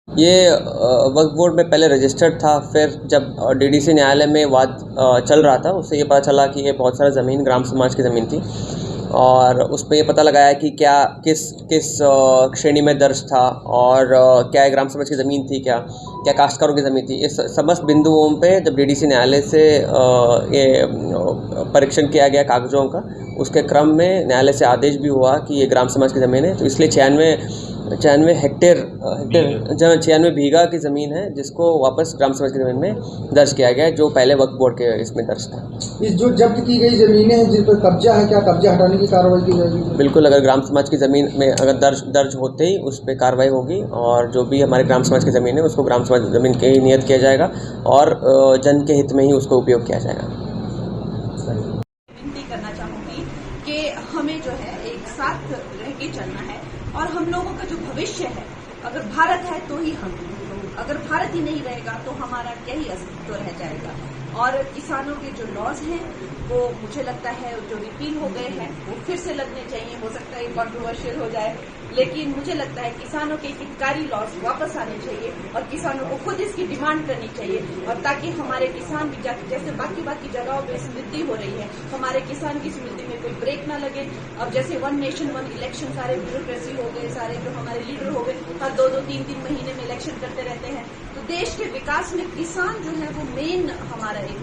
ये वक्फ बोर्ड में पहले रजिस्टर्ड था, फिर जब डीडीसी न्यायालय में वाद चल रहा था, उससे ये पता चला कि ये बहुत सारा ज़मीन ग्राम समाज की ज़मीन थी और उस पे ये पता लगाया कि क्या किस किस श्रेणी में दर्ज था और क्या ग्राम समाज की ज़मीन थी, क्या काश्तकारों की ज़मीन थी। इस समस्त बिंदुओं पे जब डीडीसी न्यायालय से ये परीक्षण किया गया कागज़ों का, उसके क्रम में न्यायालय से आदेश भी हुआ कि ये ग्राम समाज की ज़मीन है। तो इसलिए 96 हेक्टेयर 96 बीघा की ज़मीन है, जिसको वापस ग्राम समाज की ज़मीन में दर्ज किया गया है, जो पहले वक्फ बोर्ड के इसमें दर्ज था। इस जो जब्त की गई ज़मीनें हैं जिन पर कब्जा है, क्या कब्जा हटाने की कार्रवाई की जाएगी? बिल्कुल, अगर ग्राम समाज की ज़मीन में अगर दर्ज होते ही उस पर कार्रवाई होगी और जो भी हमारे ग्राम समाज की ज़मीन है उसको ग्राम समाज ज़मीन के ही नियत किया जाएगा और जन के हित में ही उसको उपयोग किया जाएगा। विनती करना चाहूँगी कि हमें जो है एक साथ रह के चलना है और हम लोगों का जो भविष्य है, अगर भारत है तो ही हम, अगर भारत ही नहीं रहेगा तो हमारा क्या ही अस्तित्व रह जाएगा। और किसानों के जो लॉज हैं वो मुझे लगता है जो रिपील हो गए हैं वो फिर से लगने चाहिए। हो सकता है कॉन्ट्रोवर्शियल हो जाए, लेकिन मुझे लगता है किसानों के हितकारी लॉज वापस आने चाहिए और किसानों को खुद इसकी डिमांड करनी चाहिए, और ताकि हमारे किसान भी जैसे बाकी जगहों पे समृद्धि हो रही है, हमारे किसान की समृद्धि में कोई ब्रेक ना लगे। अब जैसे 1 नेशन 1 इलेक्शन, सारे ब्यूरोक्रेसी हो गए, सारे जो हमारे लीडर हो गए, हर 2-2, 3-3 महीने में इलेक्शन करते रहते हैं। तो देश के विकास में किसान जो है वो मेन हमारा एक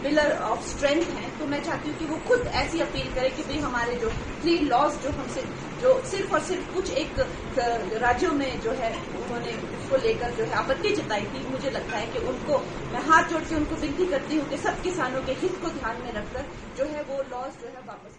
पिलर ऑफ स्ट्रेंथ है। तो मैं चाहती हूँ कि वो खुद ऐसी अपील करे कि भाई हमारे जो 3 लॉज जो हमसे जो सिर्फ और सिर्फ कुछ एक राज्यों में जो है उन्होंने उसको लेकर जो है आपत्ति जताई थी, मुझे लगता है कि उनको मैं हाथ जोड़ के उनको विनती करती हूँ कि सब किसानों के हित को ध्यान में रखकर जो है वो लॉज जो है वापस